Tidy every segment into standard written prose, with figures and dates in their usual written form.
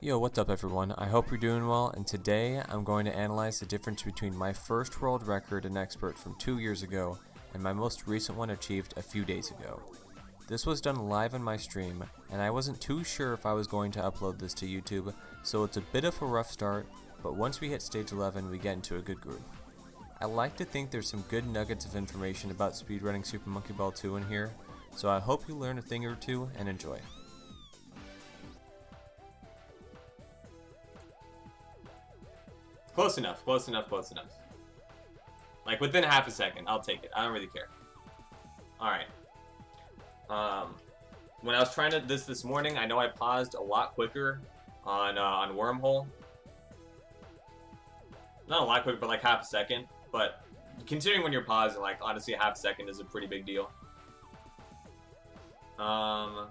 Yo, what's up everyone? I hope you're doing well, and today I'm going to analyze the difference between my first world record and expert from 2 years ago and my most recent one achieved a few days ago. This was done live on my stream, and I wasn't too sure if I was going to upload this to YouTube, so it's a bit of a rough start, but once we hit stage 11 we get into a good groove. I like to think there's some good nuggets of information about speedrunning Super Monkey Ball 2 in here, so I hope you learn a thing or two and enjoy. Close enough, close enough, close enough. Like, within half a second, I'll take it. I don't really care. Alright. When I was trying to this morning, I know I paused a lot quicker on Wormhole. Not a lot quicker, but like half a second. But considering when you're pausing, like, honestly, a half a second is a pretty big deal. I'm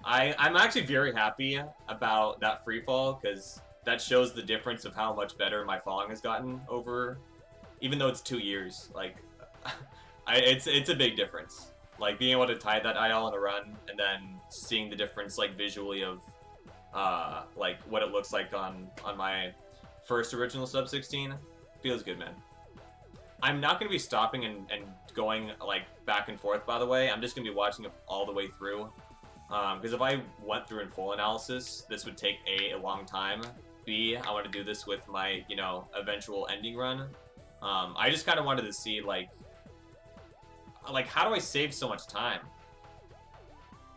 actually very happy about that free fall, because that shows the difference of how much better my falling has gotten over, even though it's 2 years. Like, it's a big difference. Like, being able to tie that IL in a run, and then seeing the difference, like, visually of, like, what it looks like on my first original sub 16, feels good, man. I'm not going to be stopping and going, like, back and forth, by the way. I'm just going to be watching it all the way through. Because if I went through in full analysis, this would take A, a long time. B, I want to do this with my, you know, eventual ending run. I just kind of wanted to see, like, how do I save so much time?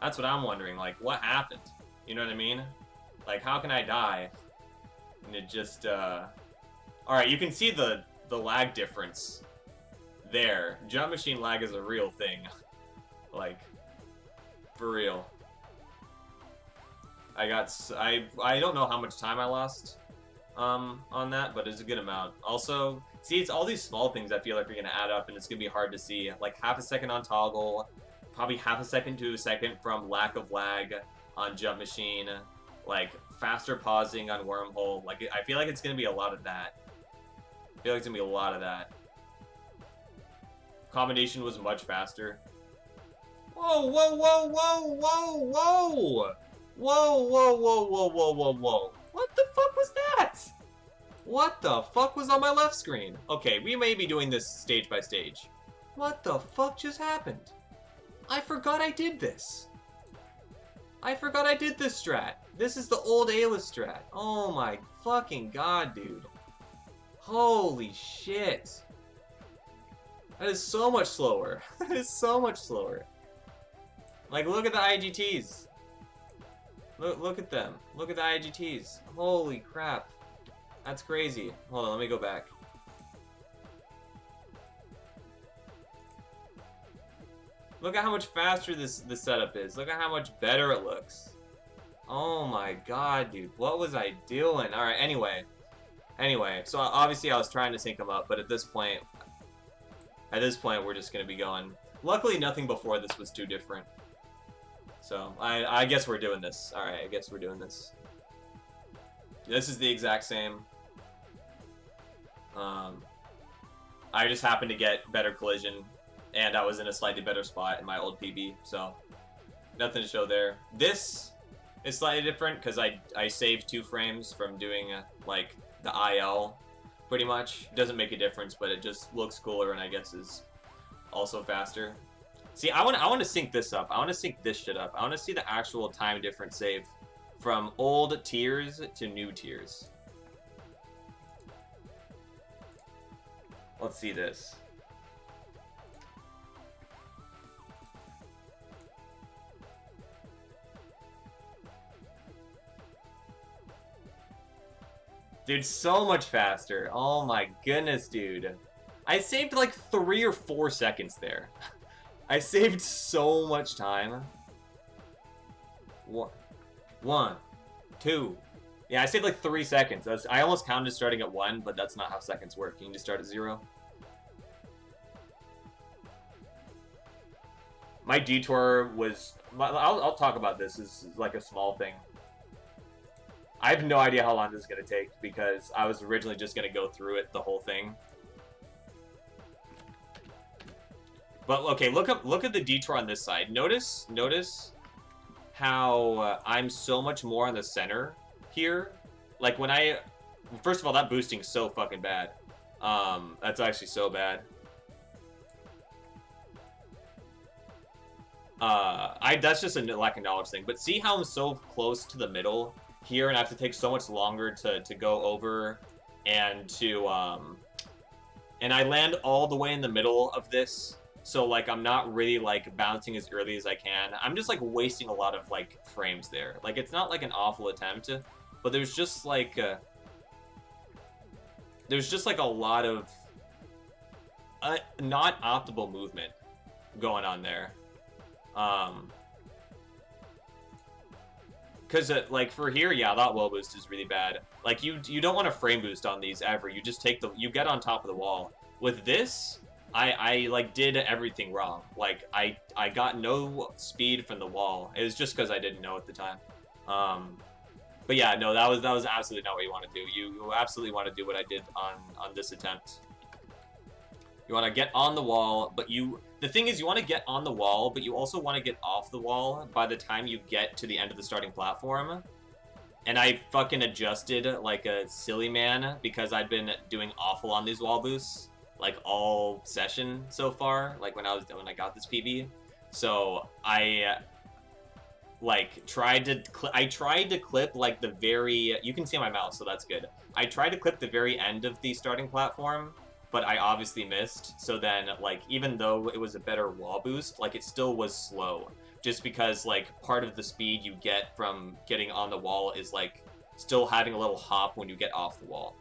That's what I'm wondering. Like, what happened? You know what I mean? Like, how can I die? And it just, Alright, you can see the lag difference there. Jump machine lag is a real thing. Like, for real. I don't know how much time I lost on that, but it's a good amount. Also, see, it's all these small things I feel like are going to add up, and it's going to be hard to see. Like, half a second on toggle, probably half a second to a second from lack of lag on jump machine, like, faster pausing on wormhole. Like, I feel like it's going to be a lot of that. I feel like it's going to be a lot of that. Combination was much faster. Whoa, whoa, whoa, whoa, whoa, whoa! Whoa, whoa, whoa, whoa, whoa, whoa, whoa. What the fuck was that? What the fuck was on my left screen? Okay, we may be doing this stage by stage. What the fuck just happened? I forgot I did this. I forgot I did this strat. This is the old A-list strat. Oh my fucking god, dude. Holy shit. That is so much slower. That is so much slower. Like, look at the IGTs. Look at them. Look at the IGTs. Holy crap. That's crazy. Hold on, let me go back. Look at how much faster this setup is. Look at how much better it looks. Oh my god, dude. What was I doing? Alright, anyway. So obviously I was trying to sync them up, but at this point, we're just going to be going. Luckily, nothing before this was too different. So, I guess we're doing this. Alright, I guess we're doing this. This is the exact same. I just happened to get better collision, and I was in a slightly better spot in my old PB, so nothing to show there. This is slightly different, because I saved 2 frames from doing, like, the IL, pretty much. Doesn't make a difference, but it just looks cooler, and I guess is also faster. See, I want to sync this up. I want to sync this shit up. I want to see the actual time difference save from old tiers to new tiers. Let's see this. Dude, so much faster. Oh my goodness, dude. I saved like 3 or 4 seconds there. I saved so much time. 1, 2. Yeah, I saved like 3 seconds. I almost counted starting at 1, but that's not how seconds work. You can just start at 0. My detour was... I'll talk about this as like a small thing. I have no idea how long this is going to take, because I was originally just going to go through it, the whole thing. But okay, look at the detour on this side. Notice how I'm so much more on the center here. Like when I, first of all, that boosting is so fucking bad. That's actually so bad. That's just a lack of knowledge thing. But see how I'm so close to the middle here, and I have to take so much longer to go over, and and I land all the way in the middle of this. So, like, I'm not really, like, bouncing as early as I can. I'm just, like, wasting a lot of, like, frames there. Like, it's not, like, an awful attempt, but there's just, like, a lot of not optimal movement going on there. Because, like, for here, yeah, that wall boost is really bad. Like, you don't want to frame boost on these ever. You just take you get on top of the wall. With this, I like, did everything wrong. Like, I got no speed from the wall. It was just because I didn't know at the time. But yeah, no, that was absolutely not what you want to do. You absolutely want to do what I did on this attempt. You want to get on the wall, but the thing is, you want to get on the wall, but you also want to get off the wall by the time you get to the end of the starting platform. And I fucking adjusted like a silly man because I'd been doing awful on these wall boosts like all session so far, like when I got this PB. So I like tried to clip like the very, you can see my mouse, so that's good. I tried to clip the very end of the starting platform, but I obviously missed. So then, like, even though it was a better wall boost, like, it still was slow. Just because, like, part of the speed you get from getting on the wall is, like, still having a little hop when you get off the wall.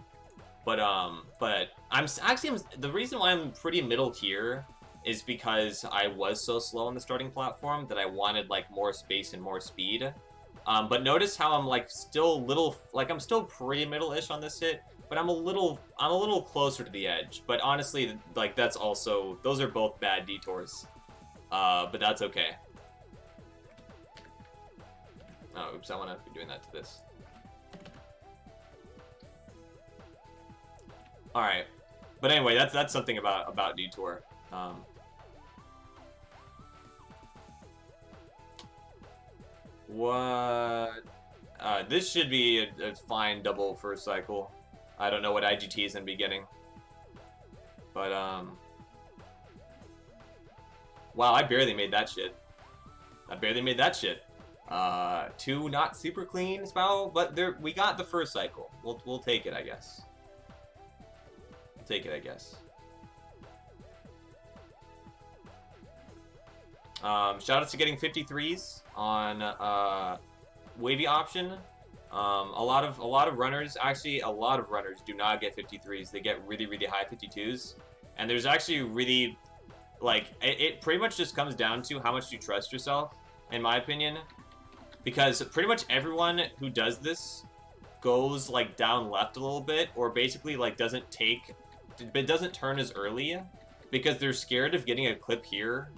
But the reason why I'm pretty middle here is because I was so slow on the starting platform that I wanted, like, more space and more speed. But notice how I'm, like, still I'm still pretty middle-ish on this hit, but I'm a little closer to the edge. But honestly, like, those are both bad detours. But that's okay. Oh, oops, I want to be doing that to this. Alright. But anyway, that's something about detour. What? This should be a fine double first cycle. I don't know what IGT is going to be getting. But, wow, I barely made that shit. Two not super clean spout, but we got the first cycle. We'll take it, I guess. Shout out to getting 53s on wavy option. A lot of runners do not get 53s. They get really, really high 52s. And there's actually really, like, it pretty much just comes down to how much you trust yourself, in my opinion. Because pretty much everyone who does this goes, like, down left a little bit, or basically, like, doesn't turn as early because they're scared of getting a clip here.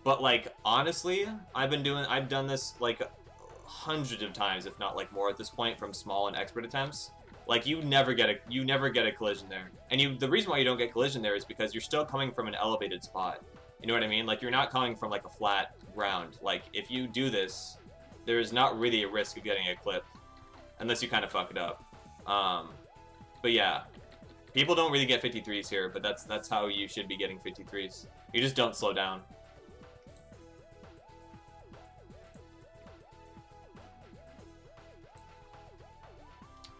But, like, honestly, I've done this, like, hundreds of times, if not, like, more at this point, from small and expert attempts. Like, you never get a collision there. And the reason why you don't get collision there is because you're still coming from an elevated spot. You know what I mean? Like, you're not coming from, like, a flat ground. Like, if you do this, there is not really a risk of getting a clip. Unless you kind of fuck it up. But yeah. People don't really get 53s here, but that's how you should be getting 53s. You just don't slow down.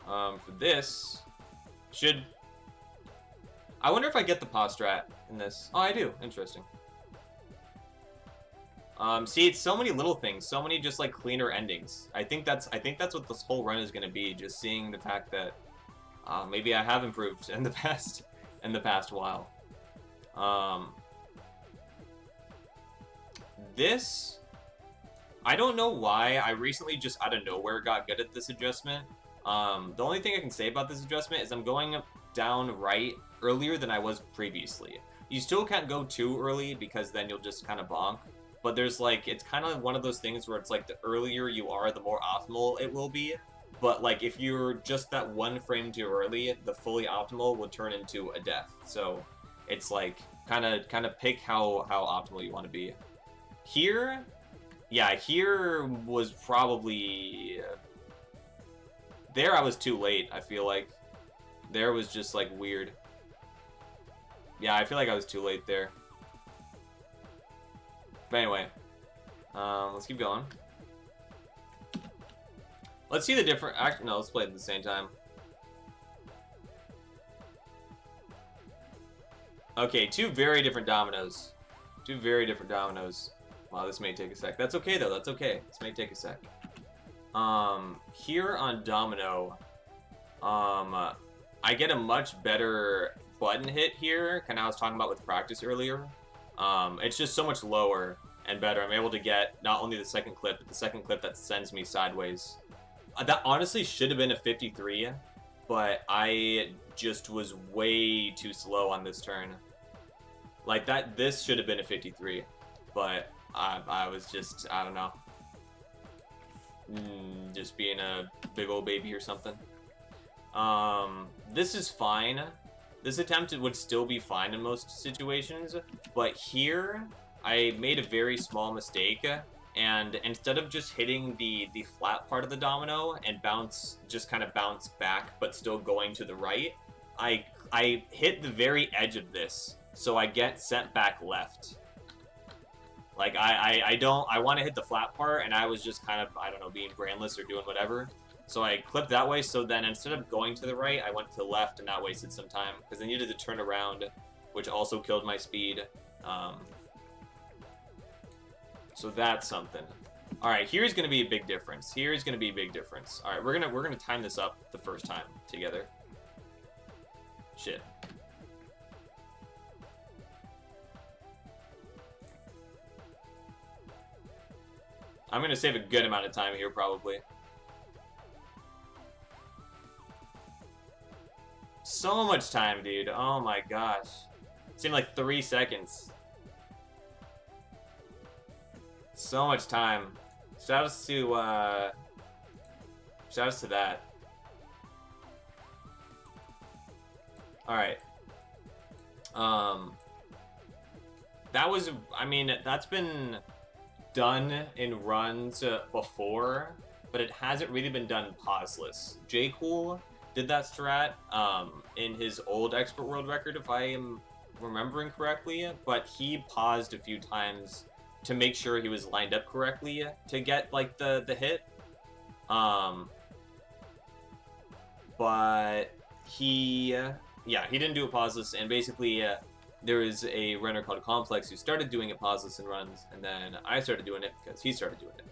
For this, I wonder if I get the pause strat in this. Oh, I do. Interesting. See, it's so many little things, so many just, like, cleaner endings. I think that's what this whole run is gonna be. Just seeing the fact that maybe I have improved in the past while. This, I don't know why. I recently just out of nowhere got good at this adjustment. The only thing I can say about this adjustment is I'm going down right earlier than I was previously. You still can't go too early because then you'll just kind of bonk. But there's, like, it's kind of one of those things where it's like the earlier you are, the more optimal it will be. But, like, if you're just that one frame too early, the fully optimal will turn into a death. So it's like kind of pick how optimal you want to be. Here, Yeah, here was probably... there I was too late, I feel like. There was just, like, weird. Yeah, I feel like I was too late there. But anyway, let's keep going. Let's see the different... Actually, no, let's play it at the same time. Okay, two very different dominoes. Two very different dominoes. Wow, this may take a sec. That's okay, though. That's okay. This may take a sec. Here on domino, I get a much better button hit here, kind of I was talking about with practice earlier. It's just so much lower and better. I'm able to get not only the second clip, but the second clip that sends me sideways. That honestly should have been a 53, but I just was way too slow on this turn. Like this should have been a 53, but I was just, I don't know, just being a big old baby or something. This is fine. This attempt would still be fine in most situations, but here I made a very small mistake, and instead of just hitting the flat part of the domino and just kind of bounce back, but still going to the right, I hit the very edge of this, so I get sent back left. Like, I want to hit the flat part, and I was just kind of, I don't know, being brainless or doing whatever. So I clipped that way, so then instead of going to the right, I went to the left, and that wasted some time, because I needed to turn around, which also killed my speed. So that's something. Alright, here's going to be a big difference. Here's going to be a big difference. Alright, we're gonna time this up the first time together. Shit. I'm going to save a good amount of time here, probably. So much time, dude. Oh my gosh. It seemed like 3 seconds. So much time. Shoutouts to that. Alright. That was, I mean, that's been done in runs before, but it hasn't really been done pauseless. J. Cool did that strat in his old expert world record, if I am remembering correctly, but he paused a few times to make sure he was lined up correctly to get like the hit. But he didn't do it pauseless, and basically there is a runner called Complex who started doing it pauseless in runs, and then I started doing it because he started doing it.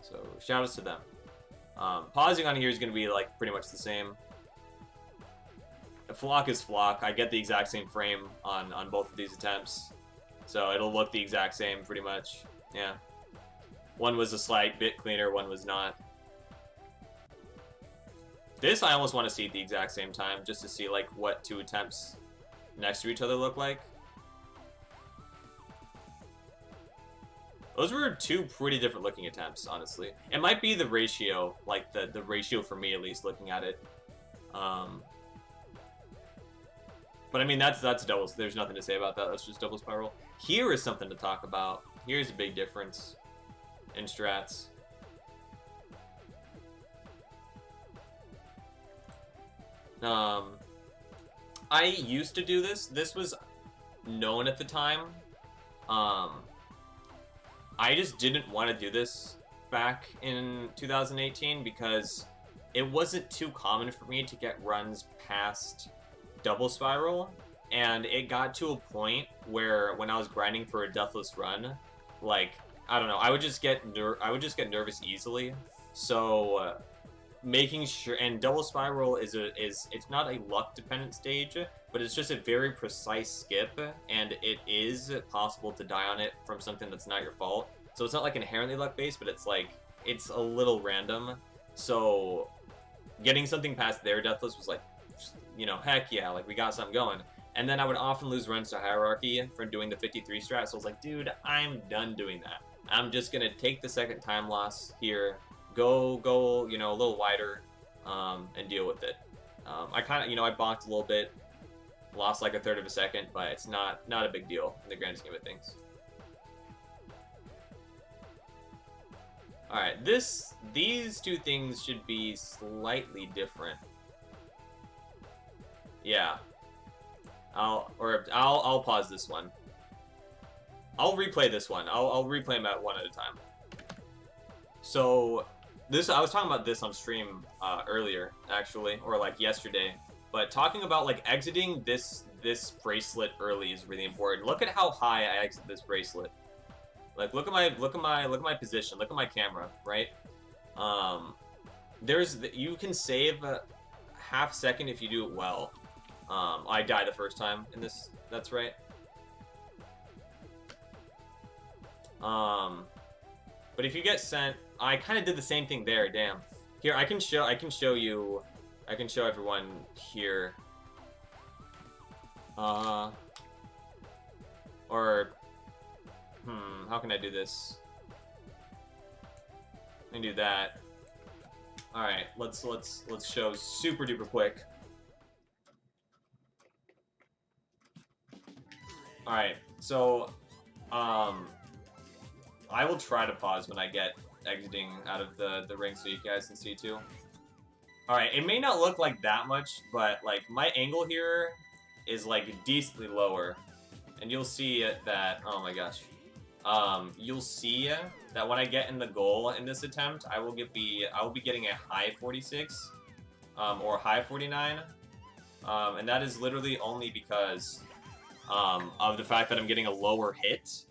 So shoutouts to them. Pausing on here is going to be like pretty much the same. Flock is flock. I get the exact same frame on both of these attempts, so it'll look the exact same pretty much. Yeah. One was a slight bit cleaner, one was not. This I almost want to see at the exact same time, just to see like what two attempts next to each other look like. Those were two pretty different looking attempts, honestly. It might be the ratio, like the ratio for me at least, looking at it. But I mean, that's doubles. There's nothing to say about that. That's just double spiral. Here is something to talk about. Here's a big difference in strats. I used to do this. This was known at the time. I just didn't want to do this back in 2018 because it wasn't too common for me to get runs past double spiral, and it got to a point where when I was grinding for a deathless run, like, I don't know, I would just get nervous easily. So making sure, and double spiral is it's not a luck dependent stage, but it's just a very precise skip, and it is possible to die on it from something that's not your fault. So it's not like inherently luck based, but it's like it's a little random. So getting something past their deathless was like, you know, heck yeah, like we got something going. And then I would often lose runs to hierarchy from doing the 53 strat, so I was like, dude, I'm done doing that. I'm just gonna take the second time loss here, go, you know, a little wider, and deal with it. I kind of, you know, I bonked a little bit, lost like a third of a second, but it's not a big deal in the grand scheme of things. All right, these two things should be slightly different. Yeah. I'll pause this one. I'll replay this one. I'll replay them at one at a time. So I was talking about this on stream earlier, actually, or like yesterday. But talking about like exiting this bracelet early is really important. Look at how high I exit this bracelet. Like look at my position. Look at my camera, right? You can save a half second if you do it well. I die the first time in this. That's right. But if you get sent, I kind of did the same thing there. Damn. Here, I can show you. I can show everyone here. How can I do this? I can do that. All right, let's show super duper quick. All right, so I will try to pause when I get exiting out of the ring so you guys can see too. Alright, it may not look like that much, but like my angle here is like decently lower. And you'll see that, oh my gosh. You'll see that when I get in the goal in this attempt, I will be getting a high 46 or high 49. And that is literally only because of the fact that I'm getting a lower hit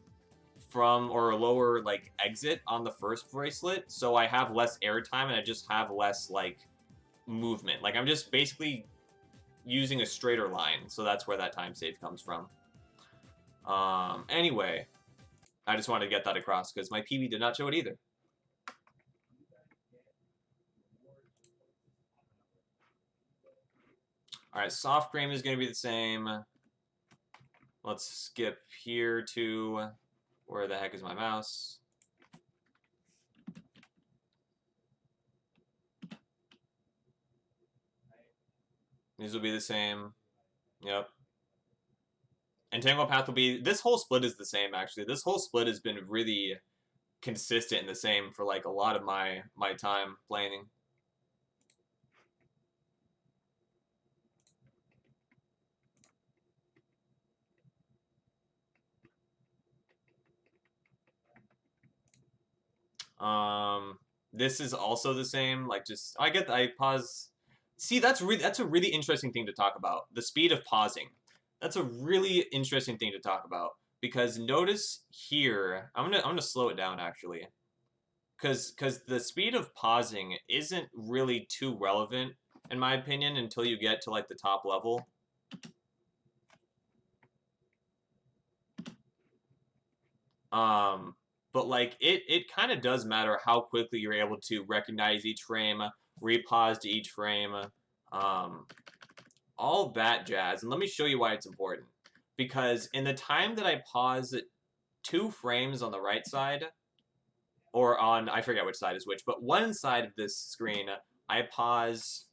or a lower like exit on the first bracelet, so I have less airtime and I just have less like movement. Like I'm just basically using a straighter line, so that's where that time save comes from. Anyway, I just wanted to get that across because my PB did not show it either. All right, soft frame is going to be the same. Let's skip here to where the heck is my mouse? These will be the same. Yep. Entangled path will be... This whole split is the same, actually. This whole split has been really consistent and the same for, like, a lot of my time playing. This is also the same. Like, just... I pause... See, that's a really interesting thing to talk about. The speed of pausing. That's a really interesting thing to talk about. Because notice here... I'm gonna slow it down, actually. Because the speed of pausing isn't really too relevant, in my opinion, until you get to, like, the top level. But, like, it kind of does matter how quickly you're able to recognize each frame, repause to each frame, all that jazz. And let me show you why it's important. Because in the time that I pause 2 frames on the right side, or on, I forget which side is which, but one side of this screen, I pause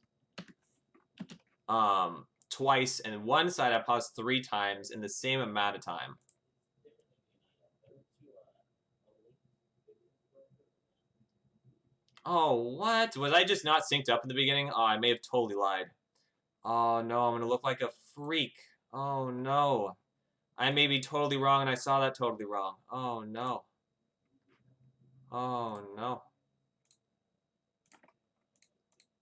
twice, and one side I pause 3 times in the same amount of time. Oh, what? Was I just not synced up in the beginning? Oh, I may have totally lied. Oh, no, I'm gonna look like a freak. Oh, no. I may be totally wrong, and I saw that totally wrong. Oh, no. Oh, no.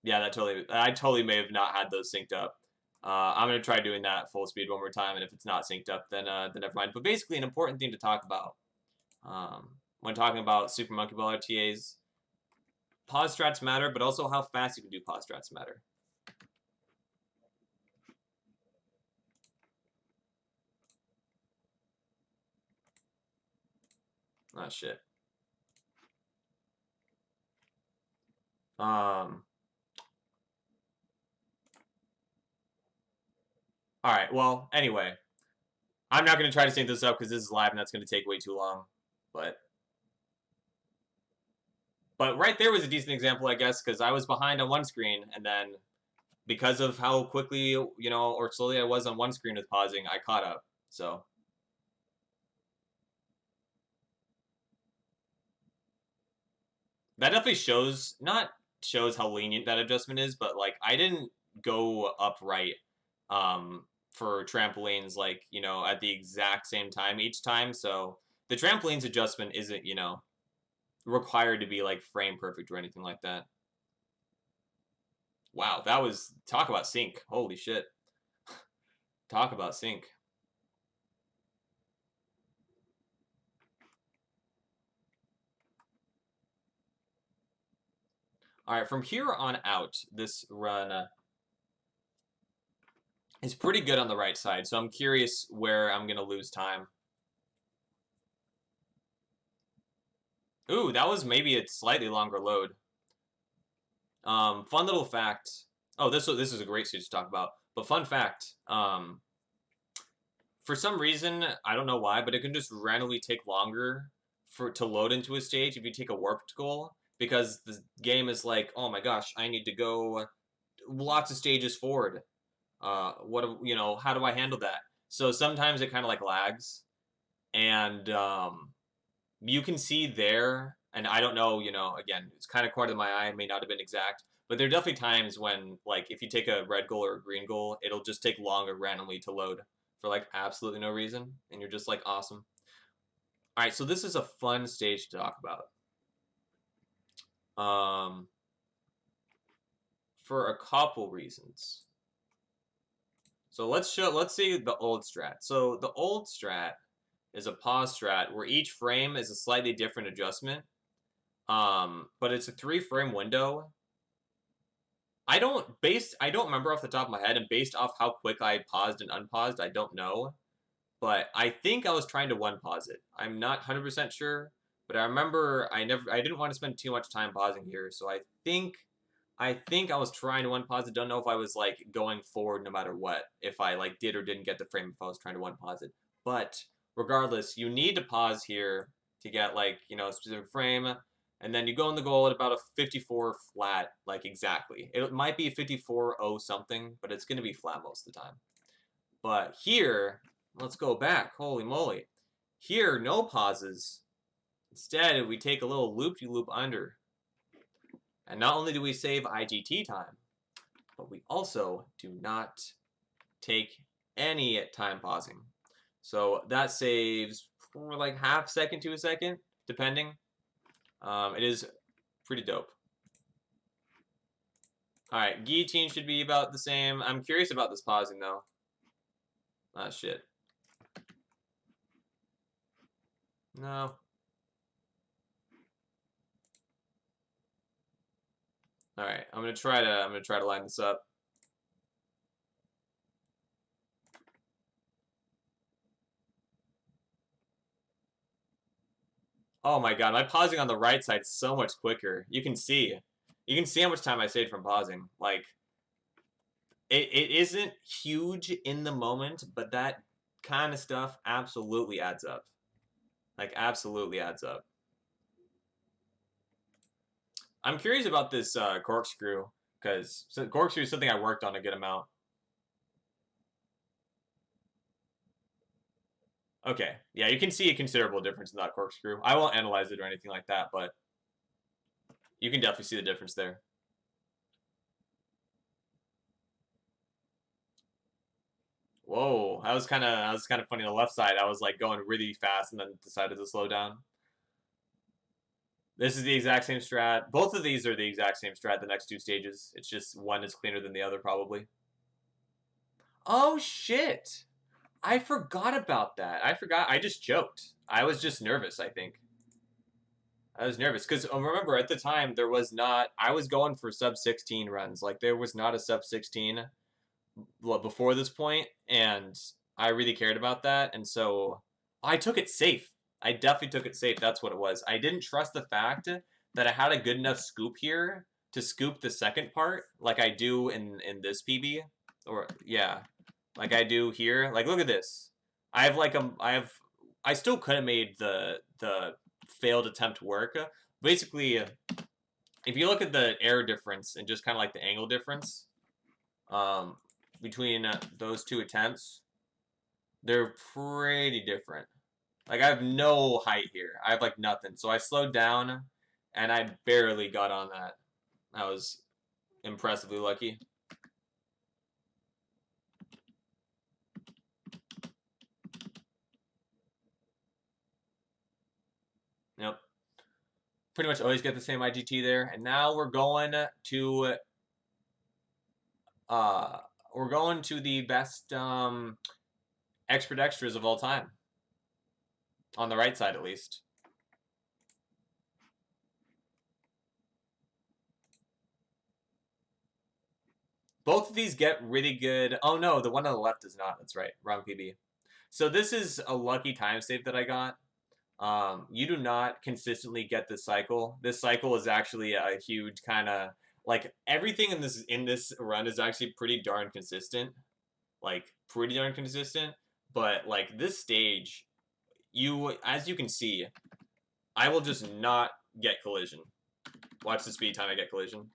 Yeah, I totally may have not had those synced up. I'm gonna try doing that full speed one more time, and if it's not synced up, then never mind. But basically, an important thing to talk about when talking about Super Monkey Ball RTAs, pause strats matter, but also how fast you can do pause strats matter. Oh shit. Alright, well, anyway. I'm not going to try to sync this up because this is live and that's going to take way too long. But right there was a decent example, I guess, because I was behind on one screen, and then because of how quickly, you know, or slowly I was on one screen with pausing, I caught up. So that definitely shows how lenient that adjustment is, but like I didn't go upright for trampolines like, you know, at the exact same time each time. So the trampolines adjustment isn't, you know, required to be like frame perfect or anything like that. Wow, that was talk about sync. Holy shit. Talk about sync. All right, from here on out, this run is pretty good on the right side, so I'm curious where I'm going to lose time. Ooh, that was maybe a slightly longer load. Fun little fact. Oh, this is a great stage to talk about. But fun fact. For some reason, I don't know why, but it can just randomly take longer to load into a stage if you take a warped goal, because the game is like, oh my gosh, I need to go lots of stages forward. How do I handle that? So sometimes it kind of like lags, and you can see there, and I don't know, you know, again, it's kind of caught in my eye, it may not have been exact, but there are definitely times when, like, if you take a red goal or a green goal, it'll just take longer randomly to load for, like, absolutely no reason, and you're just like, awesome. All right, so this is a fun stage to talk about. For a couple reasons. So let's see the old strat. So the old strat is a pause strat where each frame is a slightly different adjustment. But it's a 3-frame window. I don't remember off the top of my head, and based off how quick I paused and unpaused, I don't know. But I think I was trying to one pause it. I'm not 100% sure, but I remember I didn't want to spend too much time pausing here, so I think I was trying to one pause it. Don't know if I was like going forward no matter what, if I like did or didn't get the frame if I was trying to one pause it. But regardless, you need to pause here to get like, you know, a specific frame, and then you go in the goal at about a 54 flat, like exactly. It might be a 54.0 something, but it's going to be flat most of the time. But here, let's go back. Holy moly. Here, no pauses. Instead, we take a little loop-de-loop under. And not only do we save IGT time, but we also do not take any time pausing. So that saves like half second to a second, depending. It is pretty dope. All right, guillotine should be about the same. I'm curious about this pausing though. Ah, shit. No. All right, I'm gonna try to line this up. Oh my god, my pausing on the right side so much quicker. You can see how much time I saved from pausing. Like, it isn't huge in the moment, but that kind of stuff absolutely adds up. Like, absolutely adds up. I'm curious about this corkscrew, because corkscrew is something I worked on a good amount. Okay, yeah, you can see a considerable difference in that corkscrew. I won't analyze it or anything like that, but you can definitely see the difference there. Whoa, that was kind of funny on the left side. I was like going really fast and then decided to slow down. This is the exact same strat. Both of these are the exact same strat, the next two stages. It's just one is cleaner than the other, probably. Oh, shit. I forgot about that. I forgot. I just joked. I was just nervous, I think. I was nervous because remember at the time there was not. I was going for sub 16 runs. Like there was not a sub 16 before this point, and I really cared about that, and so I took it safe. I definitely took it safe. That's what it was. I didn't trust the fact that I had a good enough scoop here to scoop the second part, like I do in this PB, or yeah, like I do here. Like look at this. I have like I still could have made the failed attempt work. Basically, if you look at the error difference and just kind of like the angle difference, between those two attempts, they're pretty different. Like I have no height here. I have like nothing. So I slowed down, and I barely got on that. I was impressively lucky. Yep. Pretty much always get the same IGT there. And now uh we're going to the best expert extras of all time. On the right side at least. Both of these get really good. Oh no, the one on the left does not. That's right. Wrong PB. So this is a lucky time save that I got. You do not consistently get this cycle. This cycle is actually a huge kind of like everything in this run is actually pretty darn consistent. Like pretty darn consistent. But like this stage, as you can see, I will just not get collision. Watch the speed time I get collision.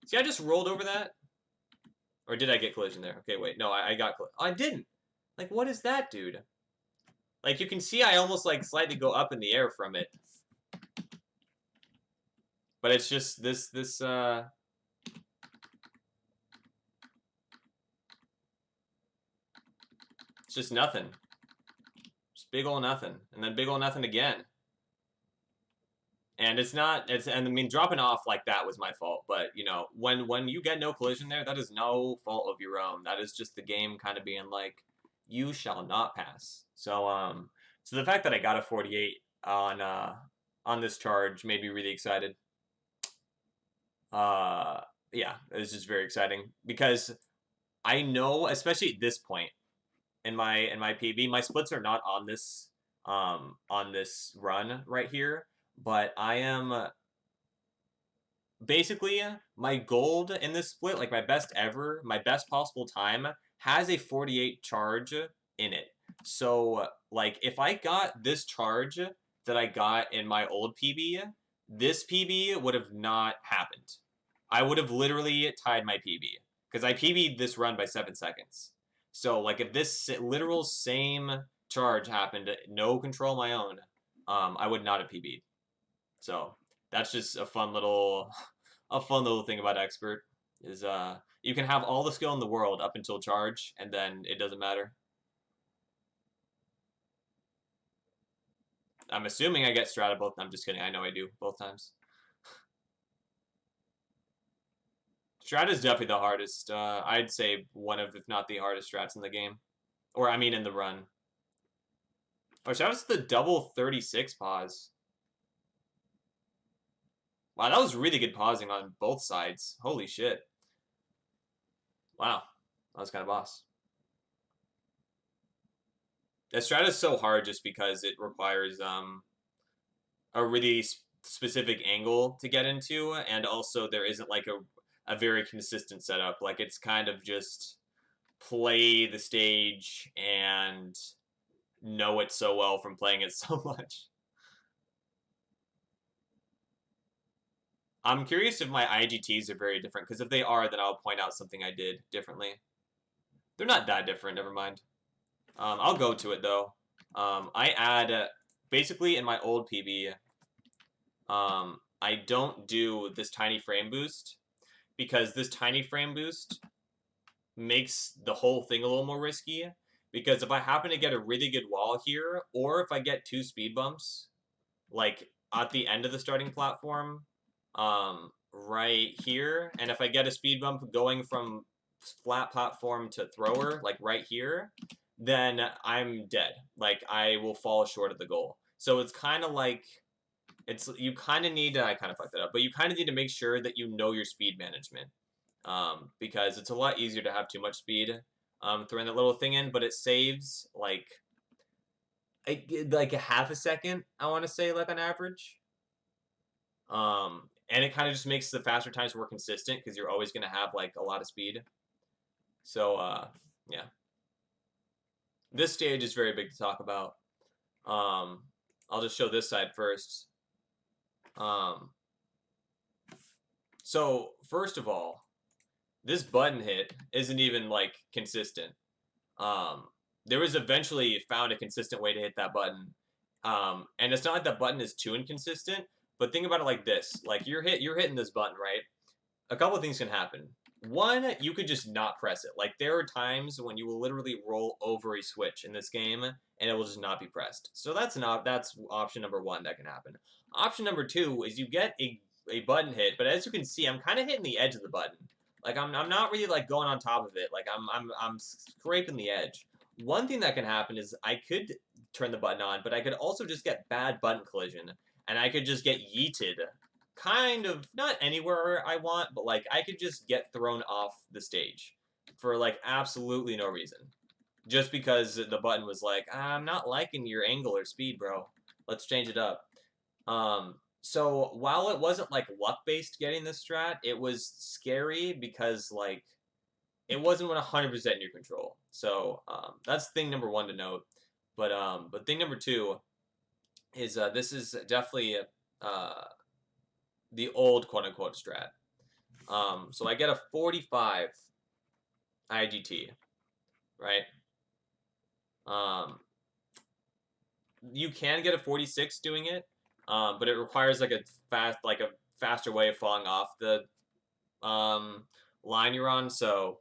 See, I just rolled over that. Or did I get collision there? Okay, wait. No, I got collision. Oh, I didn't. Like, what is that, dude? Like, you can see I almost, like, slightly go up in the air from it. But it's just this. It's just nothing. Just big ol' nothing. And then big ol' nothing again. And I mean, dropping off like that was my fault. But, you know, when you get no collision there, that is no fault of your own. That is just the game kind of being like, you shall not pass. So the fact that I got a 48 on this charge made me really excited. Yeah, it was just very exciting because I know, especially at this point in my PB, my splits are not on this run right here, but I am basically my gold in this split, like my best ever, my best possible time has a 48 charge in it. So like if I got this charge that I got in my old PB, this PB would have not happened. I would have literally tied my PB because I PB'd this run by 7 seconds. So like if this literal same charge happened, no control of my own, I would not have PB'd. So that's just a fun little thing about expert is you can have all the skill in the world up until charge and then it doesn't matter. I'm assuming I get strata both. I'm just kidding. I know I do both times. Strat is definitely the hardest. I'd say one of, if not the hardest strats in the game. Or, I mean, in the run. Oh, shout out to the double 36 pause. Wow, that was really good pausing on both sides. Holy shit. Wow. That was kind of boss. The strat is so hard just because it requires a really specific angle to get into, and also there isn't like a very consistent setup. Like it's kind of just play the stage and know it so well from playing it so much. I'm curious if my IGTs are very different, because if they are, then I'll point out something I did differently. They're not that different, never mind. I'll go to it though. I add basically in my old PB, I don't do this tiny frame boost because this tiny frame boost makes the whole thing a little more risky. Because if I happen to get a really good wall here, or if I get 2 speed bumps, like at the end of the starting platform, right here, and if I get a speed bump going from flat platform to thrower, like right here, then I'm dead. Like I will fall short of the goal. So it's kind of like you kind of need to, I kind of fucked it up, but you kind of need to make sure that you know your speed management, because it's a lot easier to have too much speed throwing that little thing in, but it saves like a half a second, I want to say, like on average. And it kind of just makes the faster times more consistent because you're always going to have like a lot of speed. So yeah, this stage is very big to talk about. I'll just show this side first. So first of all, this button hit isn't even like consistent. There was eventually found a consistent way to hit that button. And it's not like that button is too inconsistent, But think about it like this: like you're hitting this button, right? A couple of things can happen. One, you could just not press it. Like there are times when you will literally roll over a switch in this game and it will just not be pressed. So that's option number one that can happen. Option number two is you get a button hit, but as you can see, I'm kind of hitting the edge of the button. Like I'm not really like going on top of it. Like I'm scraping the edge. One thing that can happen is I could turn the button on, but I could also just get bad button collision, and I could just get yeeted kind of not anywhere I want, but like I could just get thrown off the stage for like absolutely no reason. Just because the button was like, I'm not liking your angle or speed, bro. Let's change it up. So while it wasn't like luck based getting this strat, it was scary because like it wasn't 100% in your control. So that's thing number one to note. But thing number two is this is definitely the old quote unquote strat. So I get a 45 IGT, right? You can get a 46 doing it, but it requires like a faster way of falling off the line you're on. So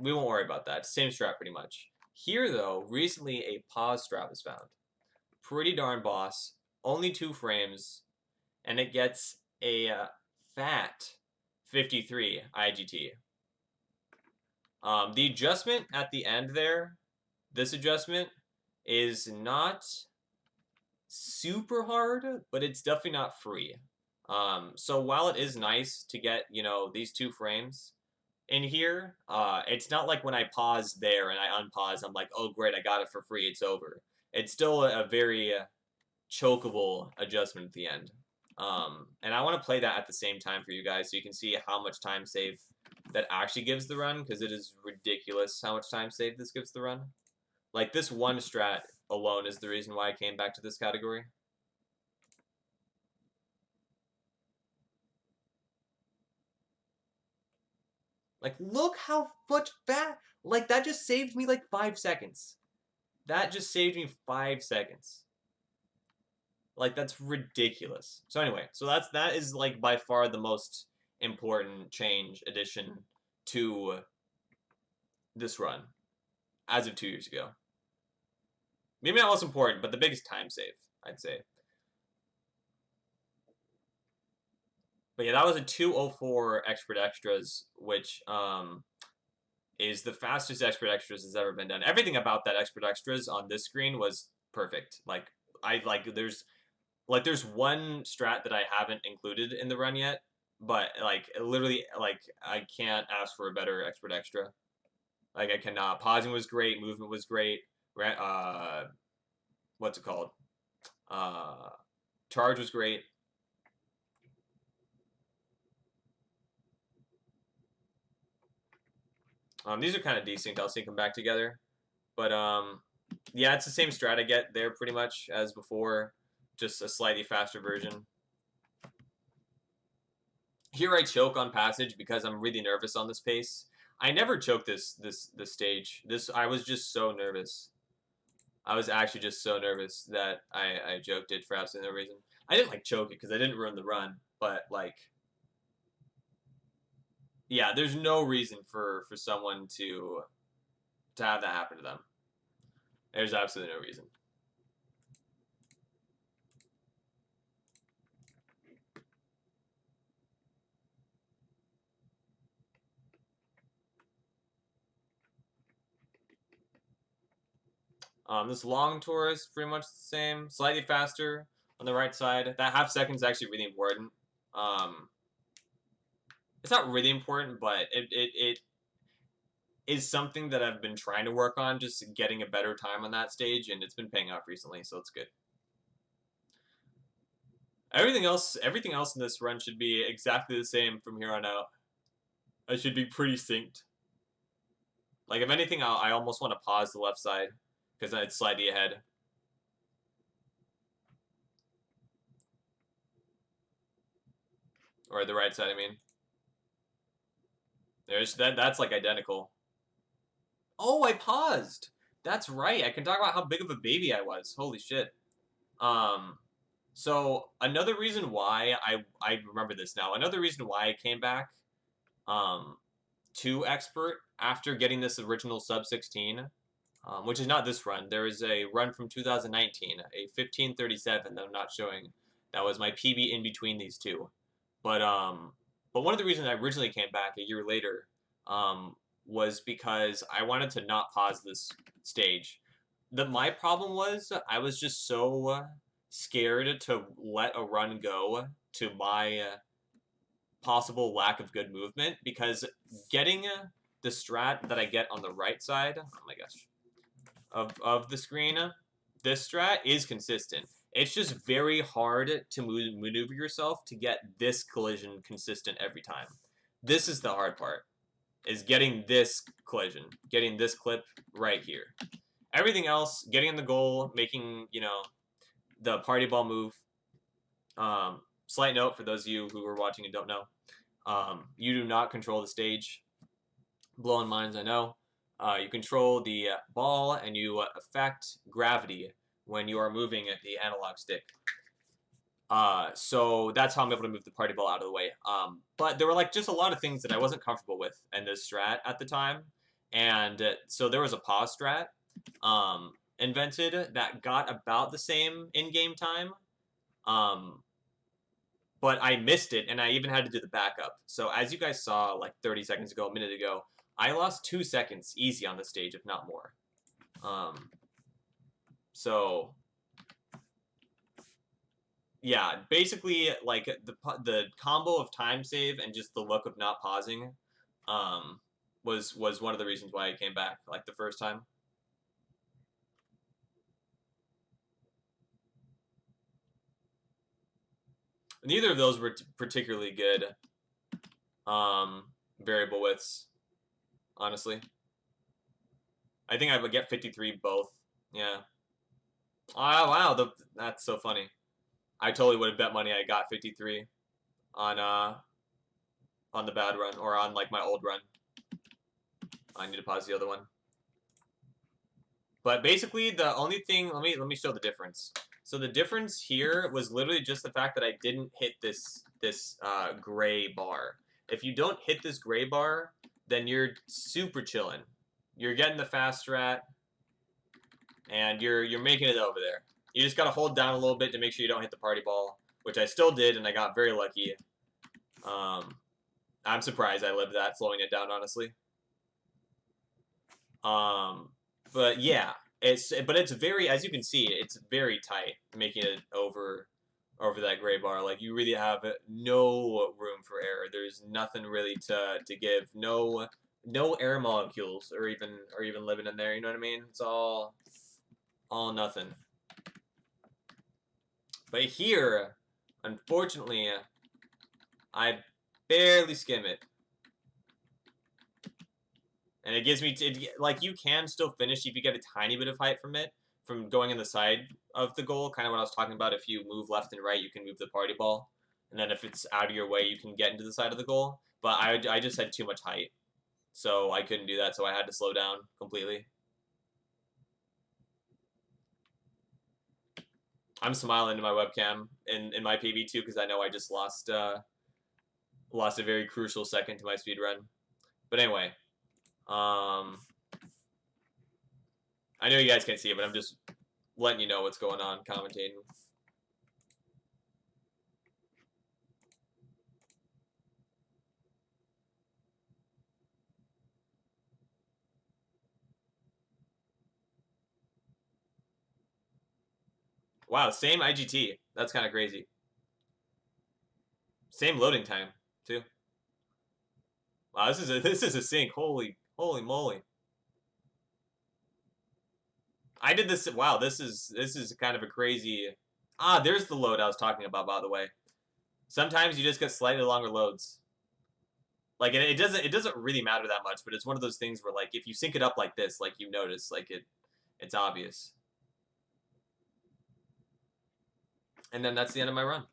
we won't worry about that. Same strat pretty much. Here though, recently a pause strat was found. Pretty darn boss. Only 2 frames, and it gets a fat 53 IGT. The adjustment at the end there, this adjustment, is not super hard, but it's definitely not free. So while it is nice to get, these 2 frames in here, it's not like when I pause there and I unpause, I'm like, oh great, I got it for free, it's over. It's still a very chokeable adjustment at the end. And I want to play that at the same time for you guys so you can see how much time save that actually gives the run, because it is ridiculous how much time save this gives the run. Like, this one strat alone is the reason why I came back to this category. Like, look how much fat. Like, that just saved me like 5 seconds. That just saved me 5 seconds. Like, that's ridiculous. So anyway, so that is like by far the most important change addition to this run as of 2 years ago. Maybe not most important, but the biggest time save, I'd say. But yeah, that was a 2:04 expert extras, which is the fastest expert extras has ever been done. Everything about that expert extras on this screen was perfect. Like there's one strat that I haven't included in the run yet, but like literally like I can't ask for a better expert extra. Like I cannot. Pausing was great, movement was great. What's it called? Charge was great. These are kind of desync. I'll sync them back together. But yeah, it's the same strat I get there pretty much as before, just a slightly faster version. Here I choke on passage because I'm really nervous on this pace. I never choked this stage. I was just so nervous. I was actually just so nervous that I joked it for absolutely no reason. I didn't like choke it because I didn't ruin the run, but like, yeah, there's no reason for someone to have that happen to them. There's absolutely no reason. This long tour is pretty much the same, slightly faster on the right side. That half second is actually really important. It's not really important, but it is something that I've been trying to work on, just getting a better time on that stage, and it's been paying off recently, so it's good. Everything else in this run should be exactly the same from here on out. I should be pretty synced. Like, if anything, I almost want to pause the left side, because it's slightly ahead. Or the right side, I mean. That's like identical. Oh, I paused! That's right, I can talk about how big of a baby I was. Holy shit. So another reason why I remember this now. Another reason why I came back um, to expert after getting this original sub 16, which is not this run. There is a run from 2019, a 1537 that I'm not showing. That was my PB in between these two. But um, but one of the reasons I originally came back a year later um, was because I wanted to not pause this stage. My problem was I was just so scared to let a run go to my possible lack of good movement because getting the strat that I get on the right side, oh my gosh, of the screen, this strat is consistent. It's just very hard to maneuver yourself to get this collision consistent every time. This is the hard part, is getting this collision, getting this clip right here. Everything else, getting in the goal, making, the party ball move. Slight note for those of you who are watching and don't know, you do not control the stage. Blowing minds, I know. You control the ball and you affect gravity when you are moving the analog stick. So that's how I'm able to move the party ball out of the way. But there were like just a lot of things that I wasn't comfortable with in this strat at the time, and so there was a pause strat invented that got about the same in-game time. Um, but I missed it, and I even had to do the backup. So as you guys saw, like 30 seconds ago, a minute ago, I lost 2 seconds easy on the stage, if not more. So yeah, basically like the combo of time save and just the look of not pausing, was one of the reasons why I came back like the first time. Neither of those were particularly good variable widths, honestly. I think I would get 53 both. Yeah. Oh wow, that's so funny. I totally would have bet money I got 53 on the bad run or on like my old run. I need to pause the other one. But basically, the only thing let me show the difference. So the difference here was literally just the fact that I didn't hit this gray bar. If you don't hit this gray bar, then you're super chilling. You're getting the fast strat, and you're making it over there. You just gotta hold down a little bit to make sure you don't hit the party ball, which I still did, and I got very lucky. I'm surprised I lived that, slowing it down, honestly. But yeah, it's very, as you can see, it's very tight, making it over that gray bar. Like you really have no room for error. There's nothing really to give. No air molecules or even living in there. You know what I mean? It's all nothing. But here, unfortunately, I barely skim it. And it gives me, like, you can still finish if you get a tiny bit of height from it, from going in the side of the goal, kind of what I was talking about. If you move left and right, you can move the party ball. And then if it's out of your way, you can get into the side of the goal. But I just had too much height, so I couldn't do that, so I had to slow down completely. I'm smiling to my webcam in my PB too, because I know I just lost a very crucial second to my speed run. But anyway, I know you guys can't see it, but I'm just letting you know what's going on, commentating. Wow, same IGT. That's kind of crazy. Same loading time too. Wow, this is a sync. Holy moly! I did this. Wow, this is kind of a crazy. Ah, there's the load I was talking about. By the way, sometimes you just get slightly longer loads. Like it doesn't really matter that much, but it's one of those things where like if you sync it up like this, like you notice, like it's obvious. And then that's the end of my run.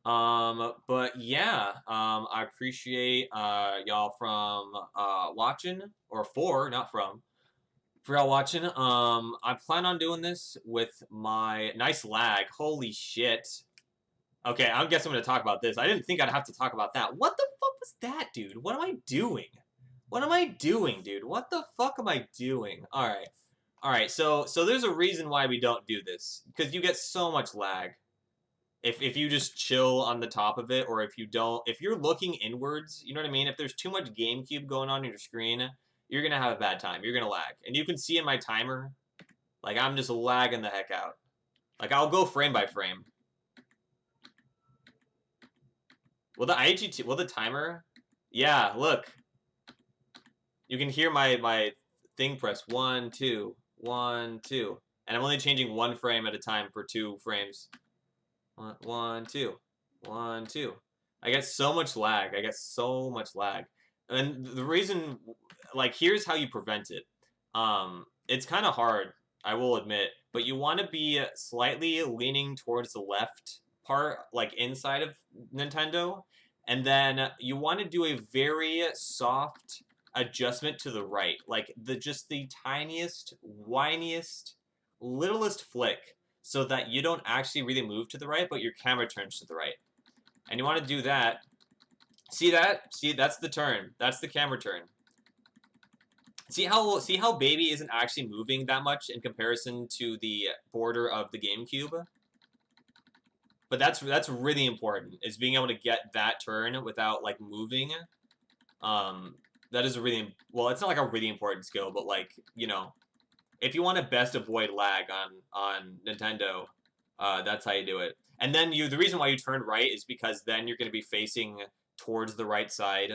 But yeah, I appreciate y'all from watching, or for, not from, for y'all watching. I plan on doing this with my nice lag. Holy shit. Okay, I guess I'm gonna talk about this. I didn't think I'd have to talk about that. What the fuck was that, dude? What am I doing? What am I doing, dude? What the fuck am I doing? All right. All right. So there's a reason why we don't do this, because you get so much lag. If you just chill on the top of it, or if you don't, if you're looking inwards, you know what I mean? If there's too much GameCube going on your screen, you're gonna have a bad time. You're gonna lag. And you can see in my timer, like I'm just lagging the heck out. Like I'll go frame by frame. Will the timer? Yeah, look. You can hear my thing press 1, 2, 1, 2. And I'm only changing one frame at a time for 2 frames. 1, 1, 2. 1, 2. I get so much lag. I get so much lag. And the reason, like, here's how you prevent it. It's kind of hard, I will admit, but you want to be slightly leaning towards the left part, like inside of Nintendo, and then you want to do a very soft adjustment to the right, like just the tiniest, whiniest, littlest flick, so that you don't actually really move to the right, but your camera turns to the right. And you want to do that. See that? See, that's the turn. That's the camera turn. See how baby isn't actually moving that much in comparison to the border of the GameCube? But that's really important, is being able to get that turn without like moving. Um, that is a really, well, it's not like a really important skill, but like, you know, if you want to best avoid lag on Nintendo, that's how you do it. And then the reason why you turn right is because then you're going to be facing towards the right side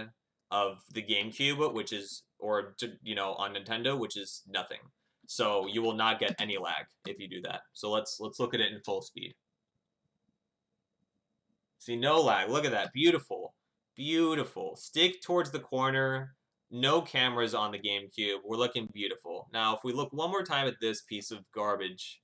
of the GameCube, which is, or you know, on Nintendo, which is nothing. So you will not get any lag if you do that. So let's look at it in full speed. See, no lag. Look at that. Beautiful. Beautiful. Stick towards the corner. No cameras on the GameCube. We're looking beautiful. Now, if we look one more time at this piece of garbage,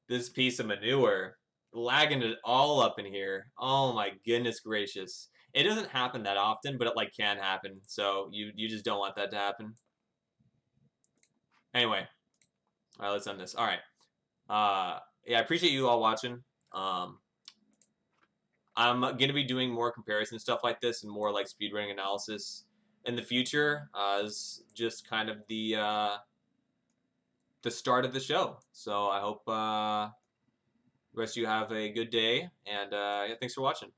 this piece of manure, lagging it all up in here. Oh my goodness gracious. It doesn't happen that often, but it like can happen. So you just don't want that to happen. Anyway, all right, let's end this. All right. Yeah, I appreciate you all watching. I'm gonna be doing more comparison stuff like this and more like speedrunning analysis in the future. As just kind of the start of the show. So I hope the rest of you have a good day, and yeah, thanks for watching.